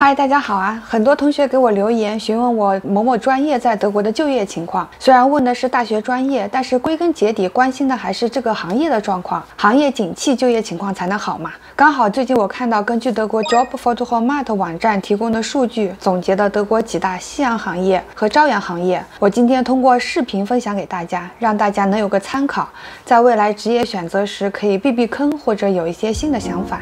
嗨，大家好啊！很多同学给我留言询问我某某专业在德国的就业情况。虽然问的是大学专业，但是归根结底关心的还是这个行业的状况。行业景气，就业情况才能好嘛。刚好最近我看到根据德国 Jobfoto 网站提供的数据，总结的德国几大夕阳行业和朝阳行业。我今天通过视频分享给大家，让大家能有个参考，在未来职业选择时可以避坑，或者有一些新的想法。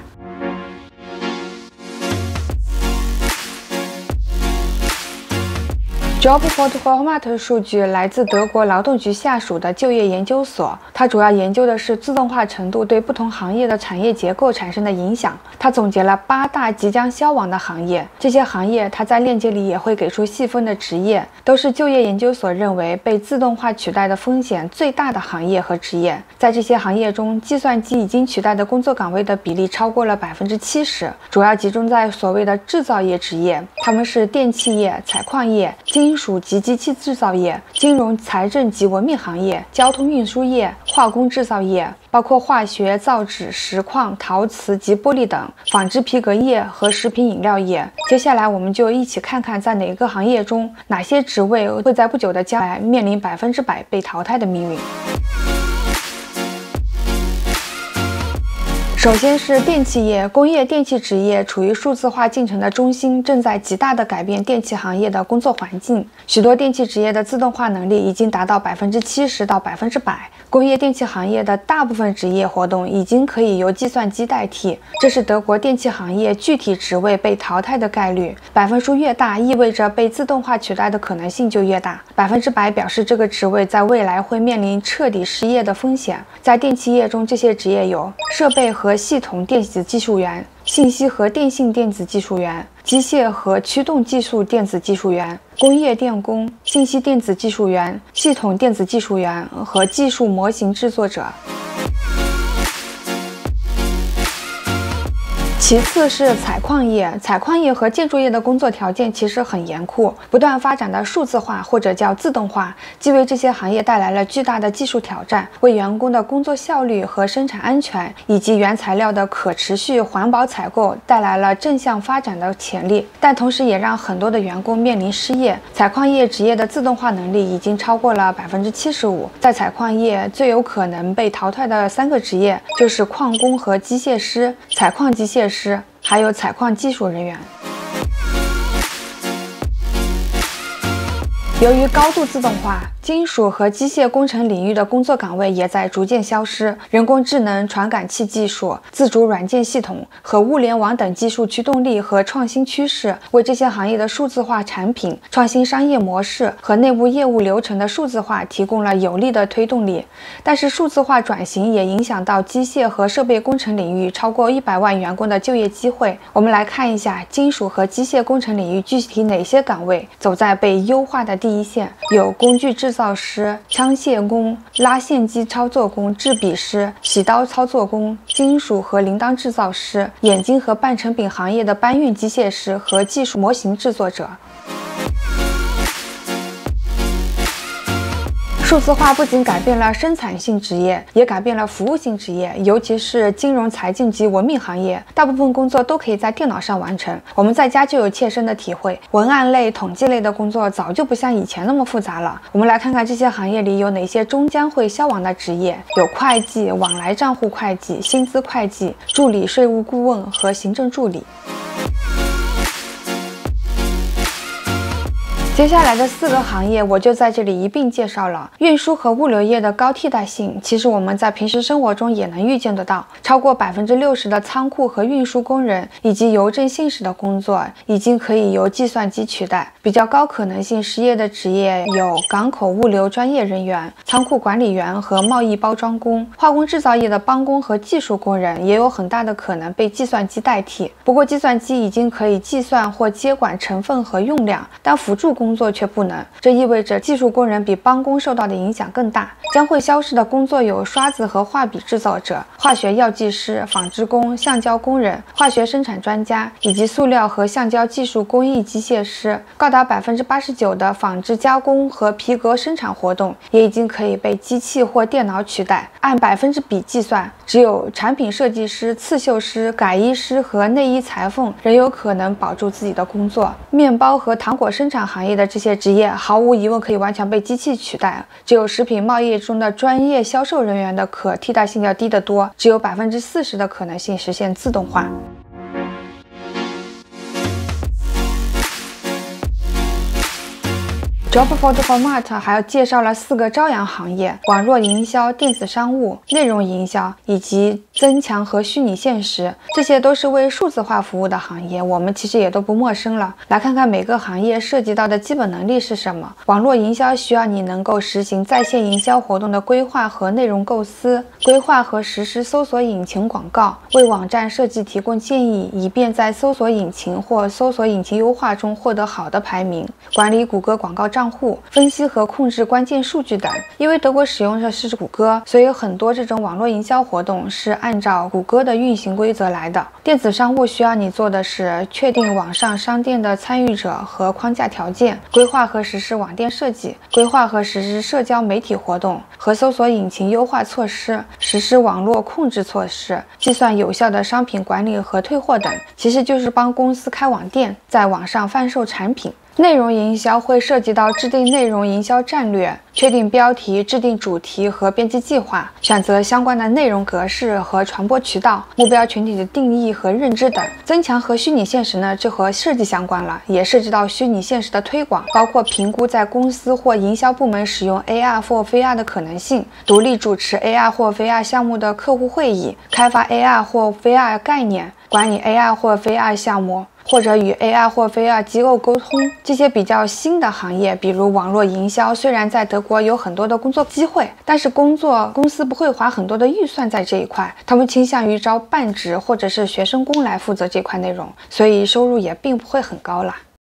Jobfoto 数据来自德国劳动局下属的就业研究所，它主要研究的是自动化程度对不同行业的产业结构产生的影响。它总结了8大即将消亡的行业，这些行业它在链接里也会给出细分的职业，都是就业研究所认为被自动化取代的风险最大的行业和职业。在这些行业中，计算机已经取代的工作岗位的比例超过了70%，主要集中在所谓的制造业职业，它们是电气业、采矿业、金属及机器制造业、金融、财政及文明行业、交通运输业、化工制造业，包括化学、造纸、石矿、陶瓷及玻璃等，纺织皮革业和食品饮料业。接下来我们就一起看看，在哪个行业中，哪些职位会在不久的将来面临100%被淘汰的命运。首先是电气业，工业电气职业处于数字化进程的中心，正在极大地改变电气行业的工作环境。许多电气职业的自动化能力已经达到70%到100%。工业电气行业的大部分职业活动已经可以由计算机代替，这是德国电气行业具体职位被淘汰的概率。百分数越大，意味着被自动化取代的可能性就越大。100%表示这个职位在未来会面临彻底失业的风险。在电气业中，这些职业有设备和系统电子技术员、信息和电信电子技术员、机械和驱动技术电子技术员、工业电工、信息电子技术员、系统电子技术员和技术模型制作者。其次是采矿业，采矿业和建筑业的工作条件其实很严酷，不断发展的数字化或者叫自动化，既为这些行业带来了巨大的技术挑战，为员工的工作效率和生产安全以及原材料的可持续环保采购带来了正向发展的潜力，但同时也让很多的员工面临失业。采矿业职业的自动化能力已经超过了75%，在采矿业最有可能被淘汰的3个职业就是矿工和机械师、采矿机械师，还有采矿技术人员。由于高度自动化，金属和机械工程领域的工作岗位也在逐渐消失，人工智能、传感器技术、自主软件系统和物联网等技术驱动力和创新趋势，为这些行业的数字化产品、创新商业模式和内部业务流程的数字化提供了有力的推动力。但是，数字化转型也影响到机械和设备工程领域超过100万员工的就业机会。我们来看一下金属和机械工程领域具体哪些岗位走在被优化的第一线，有工具制造师、枪械工、拉线机操作工、制笔师、洗刀操作工、金属和铃铛制造师、眼睛和半成品行业的搬运机械师和技术模型制作者。数字化不仅改变了生产性职业，也改变了服务性职业，尤其是金融、财政及文明行业，大部分工作都可以在电脑上完成。我们在家就有切身的体会，文案类、统计类的工作早就不像以前那么复杂了。我们来看看这些行业里有哪些终将会消亡的职业，有会计、往来账户会计、薪资会计、助理税务顾问和行政助理。接下来的4个行业我就在这里一并介绍了。运输和物流业的高替代性，其实我们在平时生活中也能预见得到。超过60%的仓库和运输工人以及邮政信使的工作已经可以由计算机取代。比较高可能性失业的职业有港口物流专业人员、仓库管理员和贸易包装工。化工制造业的帮工和技术工人也有很大的可能被计算机代替。不过计算机已经可以计算或接管成分和用量，但辅助工工作却不能。这意味着技术工人比帮工受到的影响更大。将会消失的工作有刷子和画笔制造者、化学药剂师、纺织工、橡胶工人、化学生产专家以及塑料和橡胶技术工艺机械师。高达89%的纺织加工和皮革生产活动也已经可以被机器或电脑取代。按比计算，只有产品设计师、刺绣师、改衣师和内衣裁缝仍有可能保住自己的工作。面包和糖果生产行业的这些职业毫无疑问可以完全被机器取代。只有食品贸易中的专业销售人员的可替代性要低得多，只有40%的可能性实现自动化。Jobs.Format 还介绍了4个朝阳行业：网络营销、电子商务、内容营销以及增强和虚拟现实。这些都是为数字化服务的行业，我们其实也都不陌生了。来看看每个行业涉及到的基本能力是什么。网络营销需要你能够实行在线营销活动的规划和内容构思，规划和实施搜索引擎广告，为网站设计提供建议，以便在搜索引擎或搜索引擎优化中获得好的排名，管理谷歌广告账户，分析和控制关键数据等。因为德国使用的是谷歌，所以很多这种网络营销活动是按照谷歌的运行规则来的。电子商务需要你做的是确定网上商店的参与者和框架条件，规划和实施网店设计，规划和实施社交媒体活动和搜索引擎优化措施，实施网络控制措施，计算有效的商品管理和退货等。其实就是帮公司开网店，在网上贩售产品。内容营销会涉及到制定内容营销战略，确定标题、制定主题和编辑计划，选择相关的内容格式和传播渠道，目标群体的定义和认知等。增强和虚拟现实呢，这和设计相关了，也涉及到虚拟现实的推广，包括评估在公司或营销部门使用 AR 或 VR 的可能性，独立主持 AR 或 VR 项目的客户会议，开发 AR 或 VR 概念，管理 AR 或 VR 项目，或者与 AR 或 VR 机构沟通。这些比较新的行业，比如网络营销，虽然在德国有很多的工作机会，但是公司不会花很多的预算在这一块，他们倾向于招半职或者是学生工来负责这块内容，所以收入也并不会很高了。